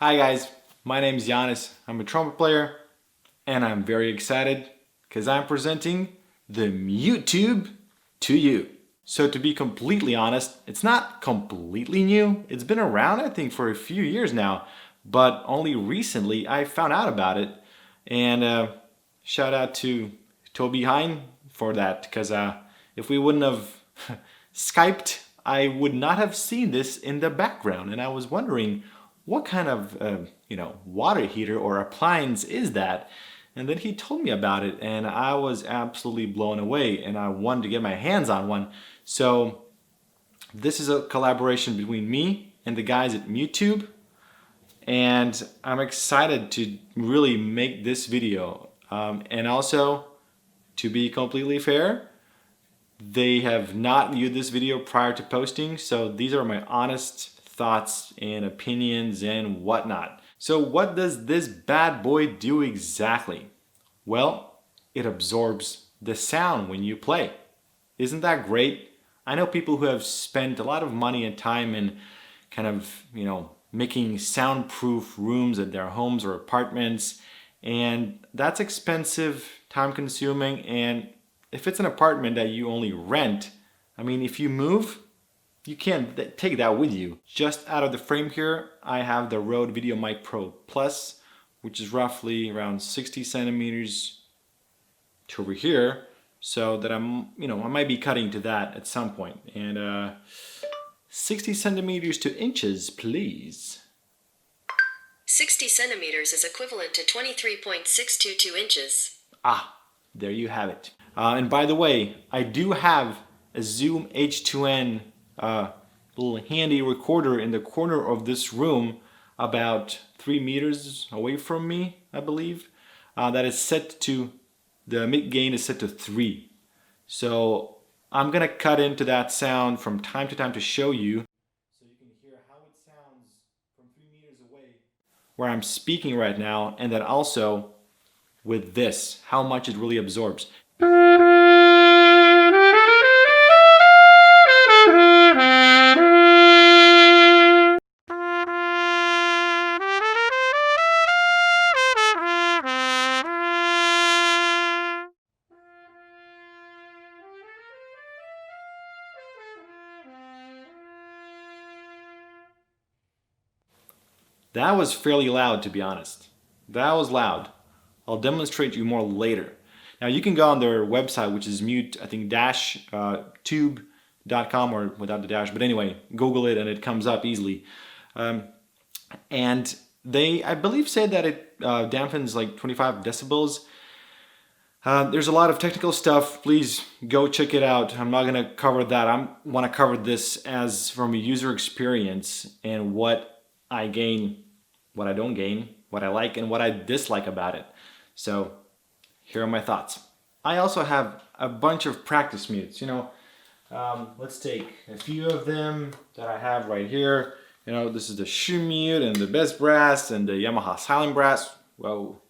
Hi guys, my name is Jānis. I'm a trumpet player and I'm very excited because I'm presenting the MuteTube to you. So to be completely honest, it's not completely new. It's been around I think for a few years now, but only recently I found out about it. And shout out to Toby Hein for that, because if we wouldn't have Skyped, I would not have seen this in the background. And I was wondering, what kind of water heater or appliance is that? And then he told me about it and I was absolutely blown away and I wanted to get my hands on one. So this is a collaboration between me and the guys at MuteTube, and I'm excited to really make this video. And also, to be completely fair, they have not viewed this video prior to posting, so these are my honest thoughts and opinions and whatnot. So what does this bad boy do exactly? Well, it absorbs the sound when you play. Isn't that great? I know people who have spent a lot of money and time in kind of, making soundproof rooms at their homes or apartments, and that's expensive, time consuming, and if it's an apartment that you only rent, if you move, you can't take that with you. Just out of the frame here, I have the Rode VideoMic Pro Plus, which is roughly around 60 centimeters to over here, so that I might be cutting to that at some point. And 60 centimeters to inches, please. 60 centimeters is equivalent to 23.622 inches. Ah, there you have it. And by the way, I do have a Zoom H2N little handy recorder in the corner of this room, about 3 meters away from me, I believe. That is set to, the mid gain is set to 3. So I'm gonna cut into that sound from time to time to show you, so you can hear how it sounds from 3 meters away where I'm speaking right now, and then also with this, how much it really absorbs. That was fairly loud, to be honest. That was loud. I'll demonstrate to you more later. Now you can go on their website, which is tube.com, or without the dash, but anyway, Google it and it comes up easily. And they, I believe, say that it dampens like 25 decibels. There's a lot of technical stuff. Please go check it out. I'm not gonna cover that. I want to cover this as from a user experience and what I gain, what I don't gain, what I like and what I dislike about it. So here are my thoughts. I also have a bunch of practice mutes. Let's take a few of them that I have right here. This is the Shure mute and the Best Brass and the Yamaha Silent Brass. Whoa,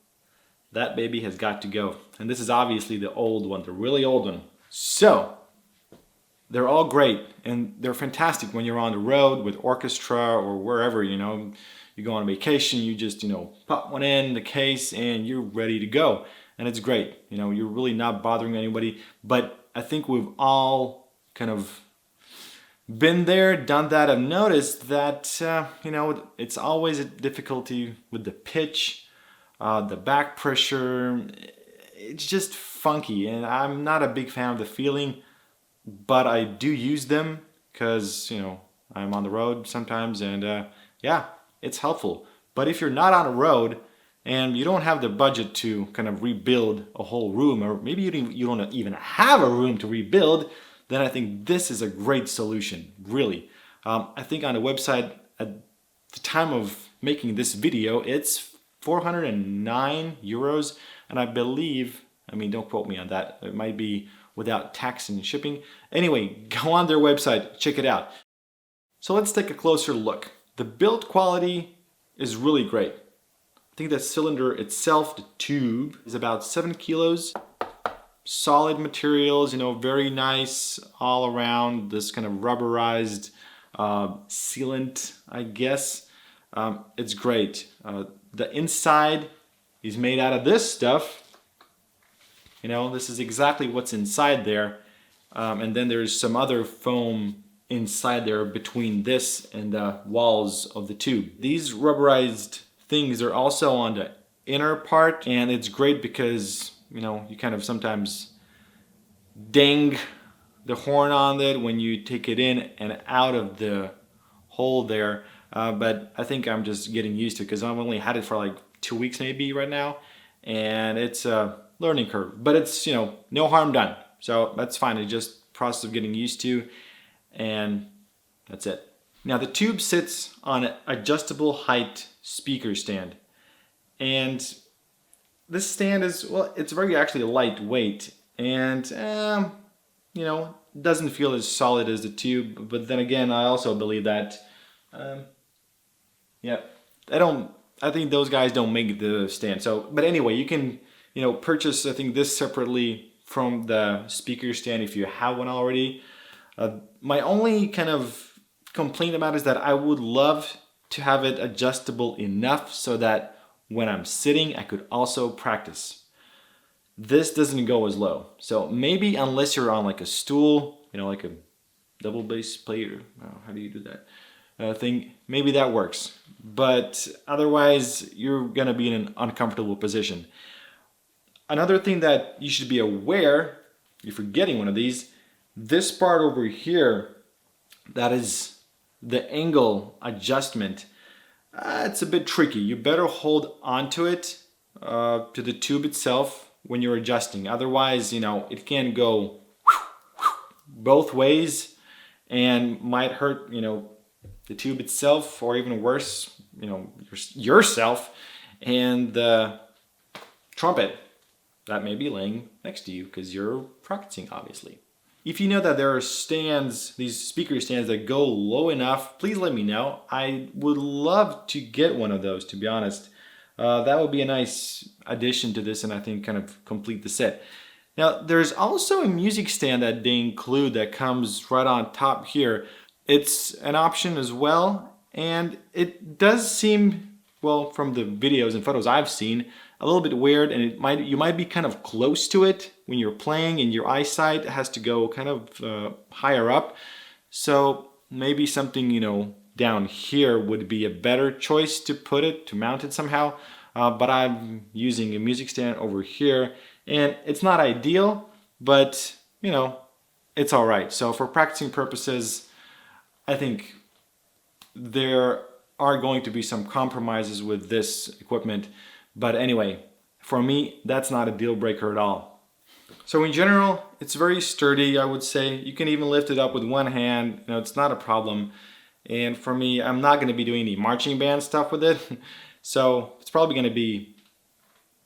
that baby has got to go. And this is obviously the old one, the really old one. So they're all great and they're fantastic when you're on the road with orchestra or wherever, you go on vacation, you just, pop one in the case and you're ready to go. And it's great. You're really not bothering anybody. But I think we've all kind of been there, done that, and noticed that, it's always a difficulty with the pitch, the back pressure. It's just funky. And I'm not a big fan of the feeling, but I do use them because, I'm on the road sometimes, and yeah, it's helpful. But if you're not on a road and you don't have the budget to kind of rebuild a whole room, or maybe you don't even have a room to rebuild, then I think this is a great solution, really. I think on the website at the time of making this video, it's 409 euros, and I believe, don't quote me on that, it might be without tax and shipping. Anyway, go on their website, check it out. So let's take a closer look. The build quality is really great. I think the cylinder itself, the tube, is about 7 kilos. Solid materials, very nice all around. This kind of rubberized sealant, I guess. it's great. The inside is made out of this stuff. You know, this is exactly what's inside there. And then there's some other foam inside there between this and the walls of the tube. These rubberized things are also on the inner part, and it's great because, you know, you kind of sometimes ding the horn on it when you take it in and out of the hole there. But I think I'm just getting used to it because I've only had it for like 2 weeks maybe right now, and it's a learning curve. But it's, you know, no harm done. So that's fine. It's just process of getting used to, and that's it. Now the tube sits on an adjustable height speaker stand, and this stand is, well, it's very actually lightweight, and you know, doesn't feel as solid as the tube. But then again, I also believe that yeah, I think those guys don't make the stand. So, but anyway, you can, you know, purchase, I think, this separately from the speaker stand if you have one already. My only kind of complaint about it is that I would love to have it adjustable enough so that when I'm sitting, I could also practice. This doesn't go as low. So maybe unless you're on like a stool, you know, like a double bass player, how do you do that thing? Maybe that works. But otherwise, you're gonna be in an uncomfortable position. Another thing that you should be aware, if you're getting one of these, this part over here, that is the angle adjustment, it's a bit tricky. You better hold onto it, to the tube itself when you're adjusting. Otherwise, you know, it can go both ways and might hurt, you know, the tube itself, or even worse, you know, yourself and the trumpet that may be laying next to you because you're practicing, obviously. If you know that there are stands, these speaker stands that go low enough, please let me know. I would love to get one of those, to be honest. That would be a nice addition to this, and I think kind of complete the set. Now, there's also a music stand that they include that comes right on top here. It's an option as well, and it does seem, well, from the videos and photos I've seen, a little bit weird, and you might be kind of close to it when you're playing, and your eyesight has to go kind of higher up. So maybe something, you know, down here would be a better choice to put it, to mount it somehow. But I'm using a music stand over here, and it's not ideal, but you know, it's all right. So for practicing purposes, I think there are going to be some compromises with this equipment. But anyway, for me, that's not a deal breaker at all. So in general, it's very sturdy, I would say. You can even lift it up with one hand. You know, it's not a problem. And for me, I'm not going to be doing any marching band stuff with it. So it's probably going to be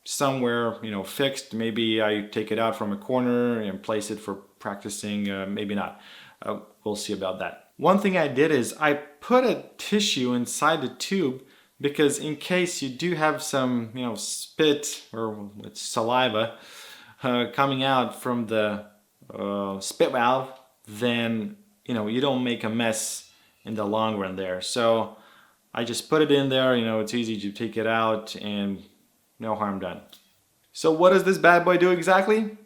somewhere, you know, fixed. Maybe I take it out from a corner and place it for practicing. Maybe not. We'll see about that. One thing I did is I put a tissue inside the tube because in case you do have some, you know, spit or it's saliva coming out from the spit valve, then, you know, you don't make a mess in the long run there. So I just put it in there, you know, it's easy to take it out and no harm done. So what does this bad boy do exactly?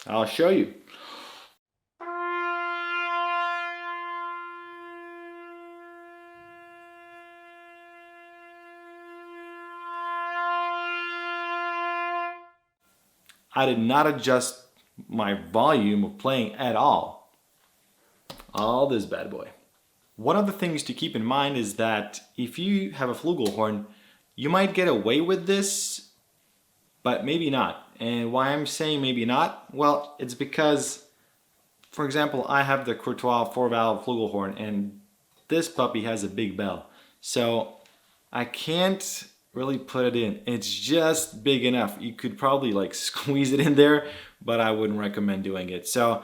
I'll show you. I did not adjust my volume of playing at all. All this bad boy. One of the things to keep in mind is that if you have a flugelhorn, you might get away with this, but maybe not. And why I'm saying maybe not? Well, it's because, for example, I have the Courtois 4-valve flugelhorn, and this puppy has a big bell. So I can't really put it in. It's just big enough. You could probably like squeeze it in there, but I wouldn't recommend doing it. So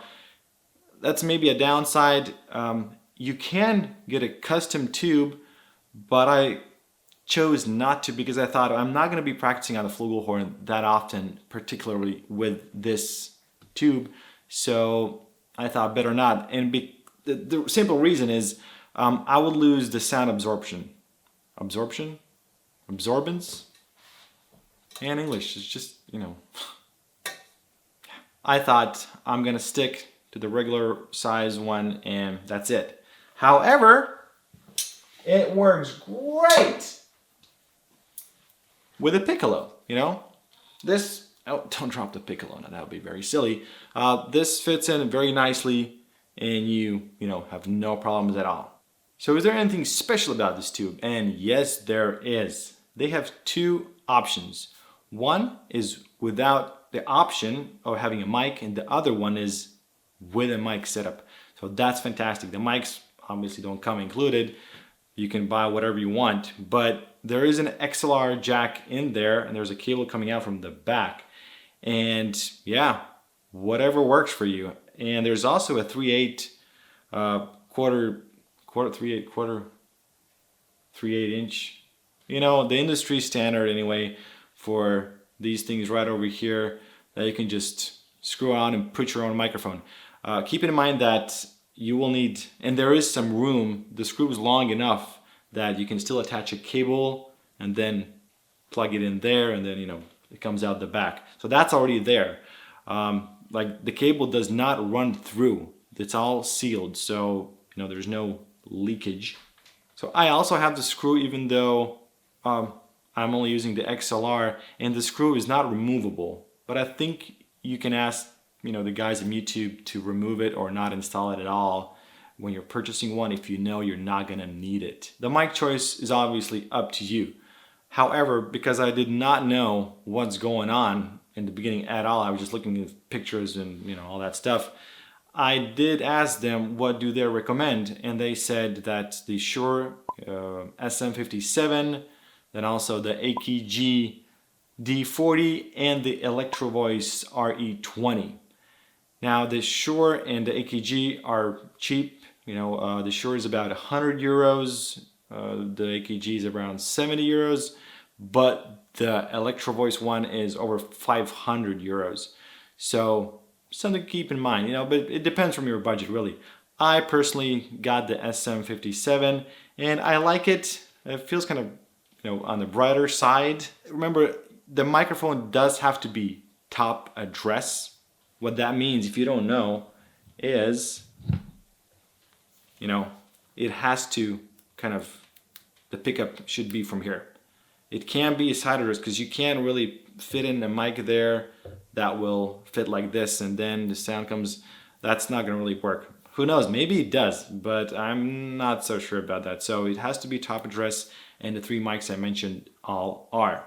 that's maybe a downside. You can get a custom tube, but I chose not to because I thought I'm not going to be practicing on the flugelhorn that often, particularly with this tube. So I thought better not. And the simple reason is I would lose the sound absorption. absorption, absorbance, and English. It's just, you know, I thought I'm gonna stick to the regular size one and that's it. However, it works great with a piccolo, you know? This, oh, don't drop the piccolo, now that would be very silly. This fits in very nicely and you know, have no problems at all. So is there anything special about this tube? And yes, there is. They have two options. One is without the option of having a mic, and the other one is with a mic setup. So that's fantastic. The mics obviously don't come included. You can buy whatever you want, but there is an XLR jack in there and there's a cable coming out from the back. And yeah, whatever works for you. And there's also a 3/8 inch, you know, the industry standard anyway for these things right over here that you can just screw on and put your own microphone. Keep in mind that you will need, and there is some room, the screw is long enough that you can still attach a cable and then plug it in there, and then, you know, it comes out the back. So that's already there. Like the cable does not run through, it's all sealed, so you know there's no leakage. So I also have the screw, even though I'm only using the XLR, and the screw is not removable, but I think you can ask, you know, the guys at MuteTube to remove it or not install it at all when you're purchasing one if you know you're not gonna need it. The mic choice is obviously up to you. However, because I did not know what's going on in the beginning at all, I was just looking at pictures and, you know, all that stuff. I did ask them what do they recommend, and they said that the Shure SM57, then also the AKG D40 and the Electro Voice RE20. Now the Shure and the AKG are cheap. You know, the Shure is about 100 euros, the AKG is around 70 euros, but the Electro Voice one is over 500 euros. So something to keep in mind, you know, but it depends from your budget really. I personally got the SM57 and I like it. It feels kind of, you know, on the brighter side. Remember, the microphone does have to be top address. What that means, if you don't know, is, you know, it has to kind of, the pickup should be from here. It can be a side address because you can't really fit in a mic there that will fit like this and then the sound comes, that's not gonna really work. Who knows, maybe it does, but I'm not so sure about that. So it has to be top address, and the three mics I mentioned all are.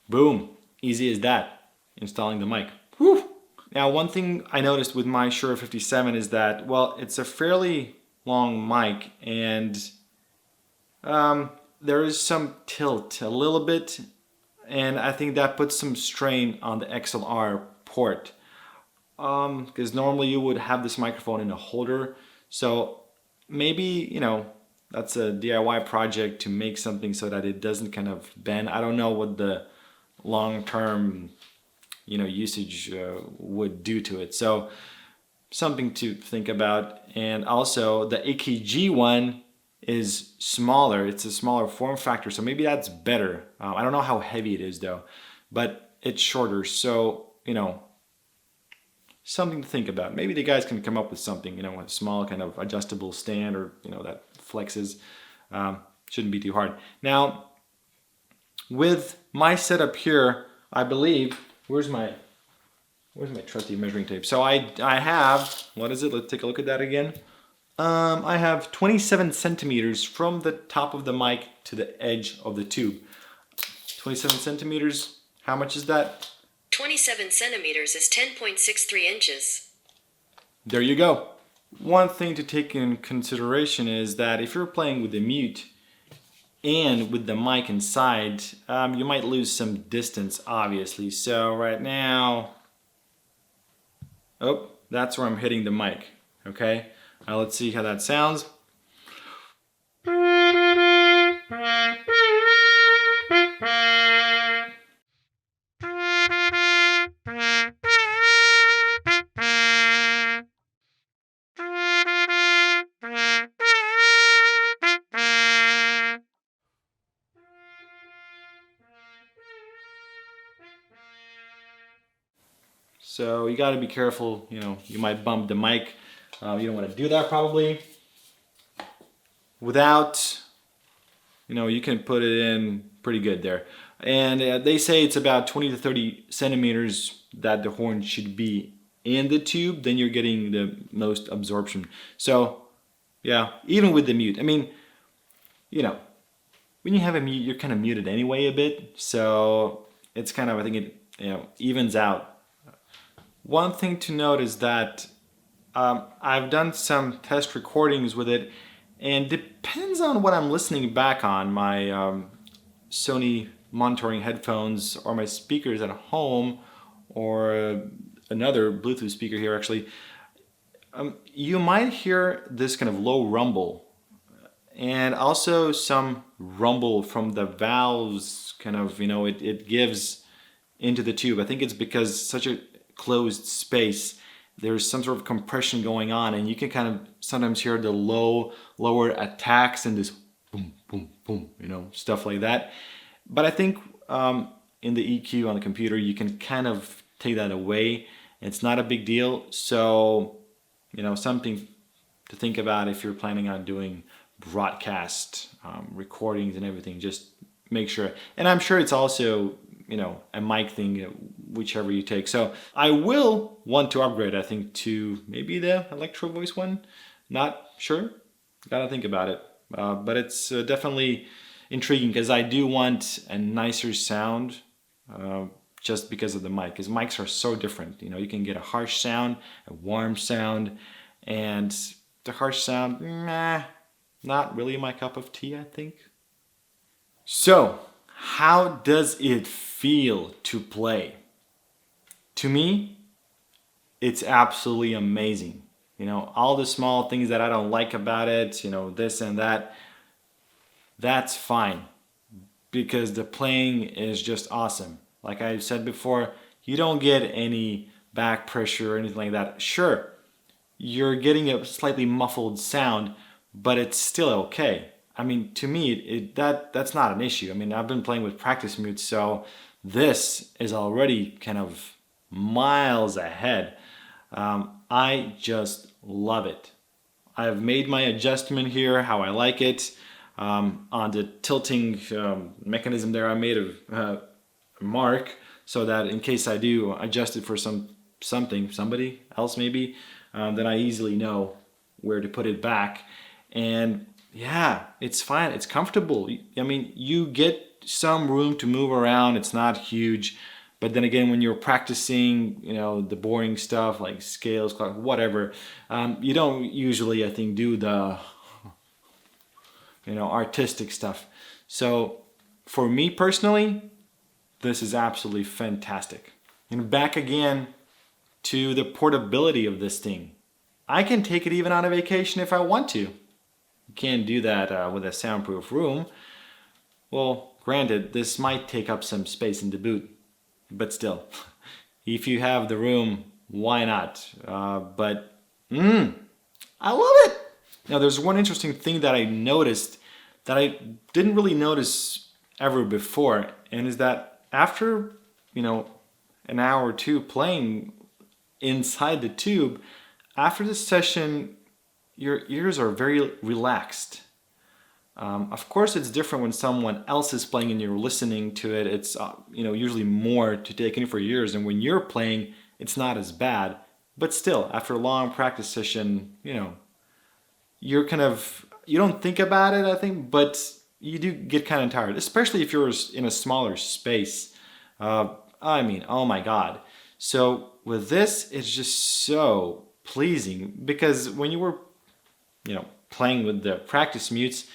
Boom, easy as that, installing the mic. Whew. Now one thing I noticed with my Shure 57 is that, well, it's a fairly long mic and there is some tilt a little bit, and I think that puts some strain on the XLR port because normally you would have this microphone in a holder, so maybe, you know, that's a DIY project to make something so that it doesn't kind of bend. I don't know what the long-term, you know, usage would do to it, so something to think about. And also the AKG one is smaller, it's a smaller form factor, so maybe that's better. I don't know how heavy it is though, but it's shorter, so, you know, something to think about. Maybe the guys can come up with something, you know, a small kind of adjustable stand, or, you know, that flexes. Shouldn't be too hard. Now with my setup here, I believe, where's my trusty measuring tape? So I have, what is it? Let's take a look at that again. I have 27 centimeters from the top of the mic to the edge of the tube. 27 centimeters, how much is that? 27 centimeters is 10.63 inches. There you go. One thing to take in consideration is that if you're playing with the mute and with the mic inside, you might lose some distance, obviously. So right now, oh, that's where I'm hitting the mic, okay? Now let's see how that sounds. So you got to be careful, you know, you might bump the mic. You don't want to do that probably. Without, you know, you can put it in pretty good there. And they say it's about 20 to 30 centimeters that the horn should be in the tube, then you're getting the most absorption. So yeah, even with the mute, I mean, you know, when you have a mute, you're kind of muted anyway a bit. So it's kind of, I think it, you know, evens out. One thing to note is that I've done some test recordings with it, and depends on what I'm listening back on, my Sony monitoring headphones or my speakers at home or another Bluetooth speaker here actually, you might hear this kind of low rumble and also some rumble from the valves, kind of, you know, it gives into the tube. I think it's because such a closed space, there's some sort of compression going on, and you can kind of sometimes hear the lower attacks and this boom, boom, boom, you know, stuff like that. But I think in the EQ on the computer, you can kind of take that away. It's not a big deal. So, you know, something to think about if you're planning on doing broadcast recordings and everything. Just make sure. And I'm sure it's also, you know, a mic thing, whichever you take. So I will want to upgrade, I think, to maybe the Electro Voice one. Not sure. Gotta think about it. But it's definitely intriguing because I do want a nicer sound just because of the mic. Because mics are so different. You know, you can get a harsh sound, a warm sound, and the harsh sound, not really my cup of tea, I think. So, how does it feel to play? To me, it's absolutely amazing. You know, all the small things that I don't like about it, you know, this and that, that's fine because the playing is just awesome. Like I said before, you don't get any back pressure or anything like that. Sure, you're getting a slightly muffled sound, but it's still okay. I mean, to me, that's not an issue. I mean, I've been playing with practice mutes, so this is already kind of miles ahead. I just love it. I've made my adjustment here, how I like it. On the tilting mechanism there, I made a mark so that in case I do adjust it for somebody else maybe, then I easily know where to put it back. And yeah, it's fine. It's comfortable. I mean, you get some room to move around. It's not huge. But then again, when you're practicing, you know, the boring stuff like scales, whatever, you don't usually, I think, do the, you know, artistic stuff. So for me personally, this is absolutely fantastic. And back again to the portability of this thing. I can take it even on a vacation if I want to. You can't do that with a soundproof room. Well, granted, this might take up some space in the boot, but still, if you have the room, why not? But I love it. Now, there's one interesting thing that I noticed that I didn't really notice ever before, and is that after, you know, an hour or two playing inside the tube, after the session, your ears are very relaxed. Of course, it's different when someone else is playing and you're listening to it. It's you know, usually more to take in for your ears, and when you're playing, it's not as bad. But still, after a long practice session, you know, you're kind of, you don't think about it, I think, but you do get kind of tired, especially if you're in a smaller space. I mean, oh my God. So with this, it's just so pleasing because when you were, you know, playing with the practice mutes,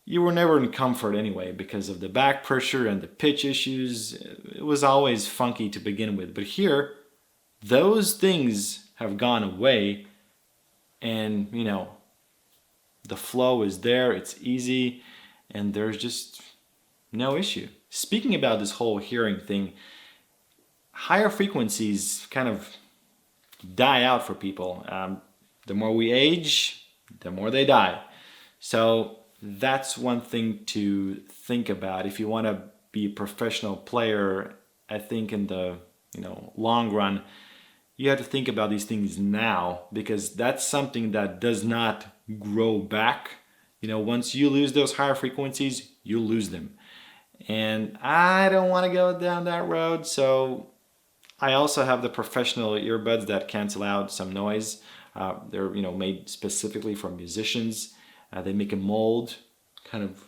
you were never in comfort anyway because of the back pressure and the pitch issues. It was always funky to begin with. But here, those things have gone away, and, you know, the flow is there, it's easy, and there's just no issue. Speaking about this whole hearing thing, higher frequencies kind of die out for people. The more we age, the more they die. So that's one thing to think about if you want to be a professional player. I think in the, you know, long run, you have to think about these things now, because that's something that does not grow back. You know, once you lose those higher frequencies, you lose them. And I don't want to go down that road, so I also have the professional earbuds that cancel out some noise. They're, you know, made specifically for musicians. They make a mold, kind of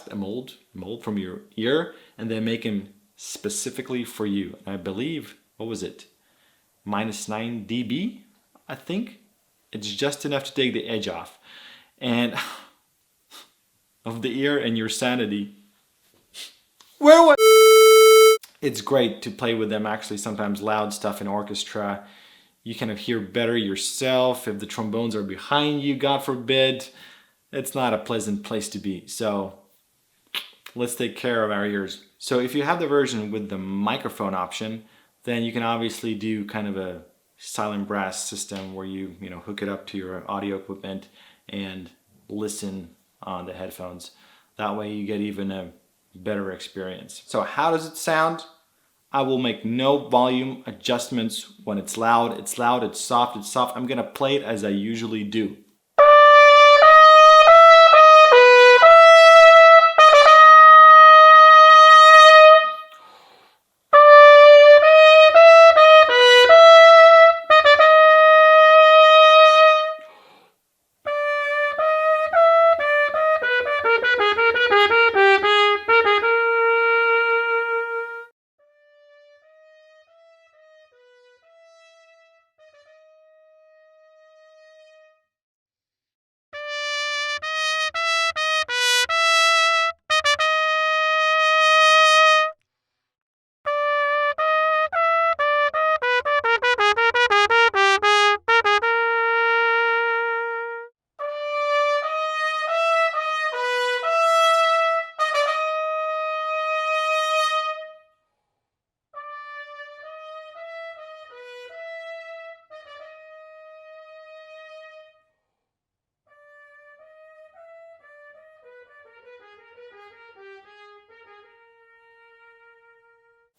a mold from your ear, and they make them specifically for you. I believe, what was it? -9 dB, I think. It's just enough to take the edge off. And of the ear and your sanity. It's great to play with them, actually. Sometimes loud stuff in orchestra, you kind of hear better yourself. If the trombones are behind you, God forbid, it's not a pleasant place to be. So let's take care of our ears. So if you have the version with the microphone option, then you can obviously do kind of a silent brass system where you hook it up to your audio equipment and listen on the headphones. That way you get even a better experience. So how does it sound? I will make no volume adjustments. When it's loud, it's loud. It's soft, it's soft. I'm gonna play it as I usually do.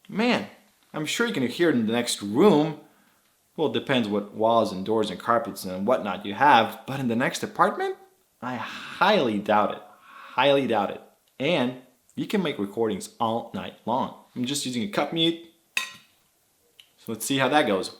Man, I'm sure you can hear it in the next room. Well, it depends what walls and doors and carpets and whatnot you have, but in the next apartment, I highly doubt it. Highly doubt it. And you can make recordings all night long. I'm just using a cup mute. So let's see how that goes.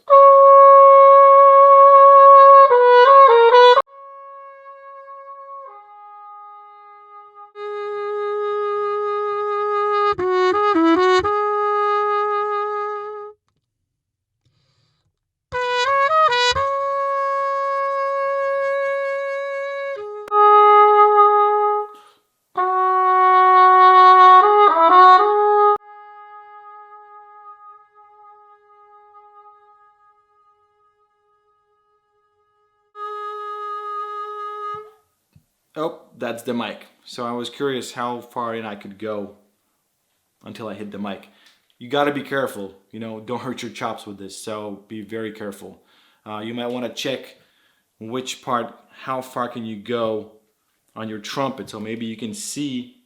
Oh, that's the mic. So I was curious how far in I could go until I hit the mic. You got to be careful, don't hurt your chops with this, so be very careful. You might want to check which part, how far can you go on your trumpet, so maybe you can see,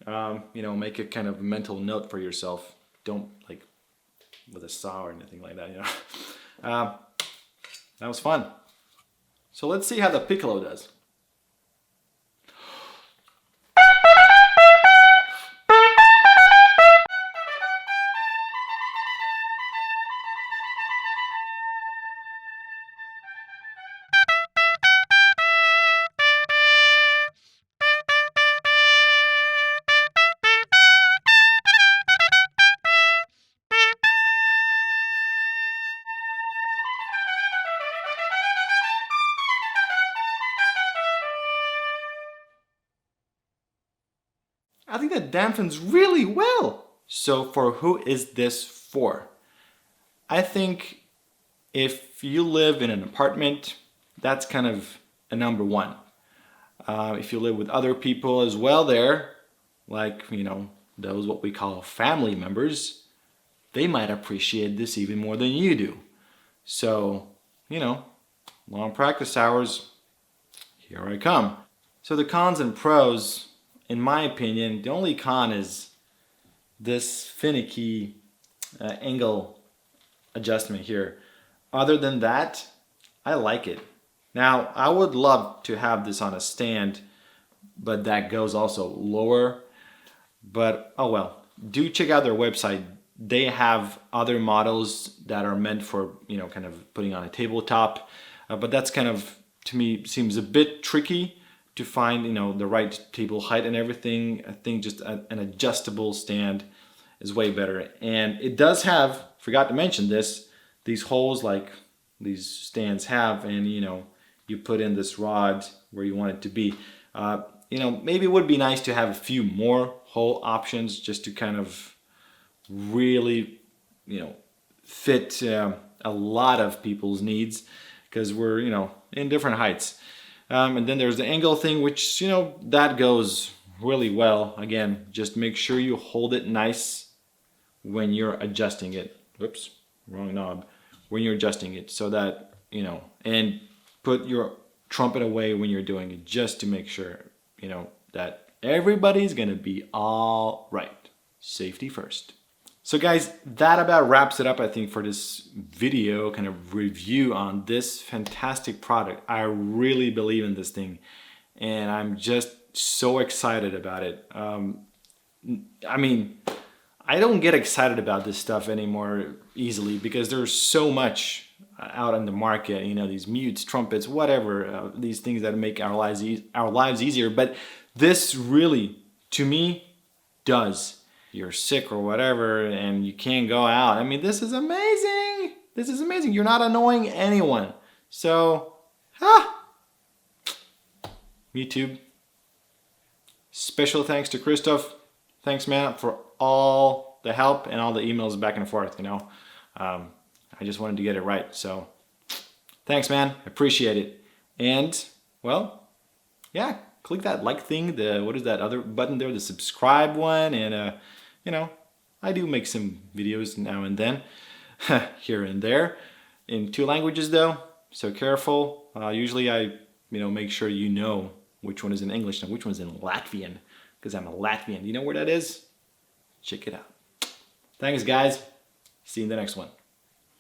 make a kind of mental note for yourself. Don't like with a saw or anything like that, That was fun. So let's see how the piccolo does. I think that dampens really well. So for who is this for? I think if you live in an apartment, that's kind of a number one. If you live with other people as well there, like, those what we call family members, they might appreciate this even more than you do. So, long practice hours, here I come. So the cons and pros, in my opinion, the only con is this finicky angle adjustment here. other than that, I like it. Now, I would love to have this on a stand, but that goes also lower. But oh well, do check out their website. They have other models that are meant for, kind of putting on a tabletop. But that's kind of, to me, seems a bit tricky to find, the right table height and everything. I think just an adjustable stand is way better. And it does have, forgot to mention this, these holes like these stands have, and you put in this rod where you want it to be. Maybe it would be nice to have a few more hole options just to kind of really, fit a lot of people's needs, because we're, in different heights. And then there's the angle thing, which, that goes really well. Again, just make sure you hold it nice when you're adjusting it. Whoops, wrong knob. When you're adjusting it, so that, and put your trumpet away when you're doing it, just to make sure, that everybody's gonna be all right. Safety first. So guys, that about wraps it up, I think, for this video kind of review on this fantastic product. I really believe in this thing, and I'm just so excited about it. I don't get excited about this stuff anymore easily, because there's so much out in the market, these mutes, trumpets, whatever, these things that make our lives easier. But this really, to me, does. You're sick or whatever and you can't go out. This is amazing. This is amazing. You're not annoying anyone. So, MuteTube. Special thanks to Christoph. Thanks, man, for all the help and all the emails back and forth, I just wanted to get it right. So, thanks, man. Appreciate it. And, well, yeah, click that like thing. What is that other button there? The subscribe one. And, I do make some videos now and then, here and there, in 2 languages though. So careful. Usually I, make sure which one is in English and which one's in Latvian, because I'm a Latvian. You know where that is? Check it out. Thanks, guys. See you in the next one.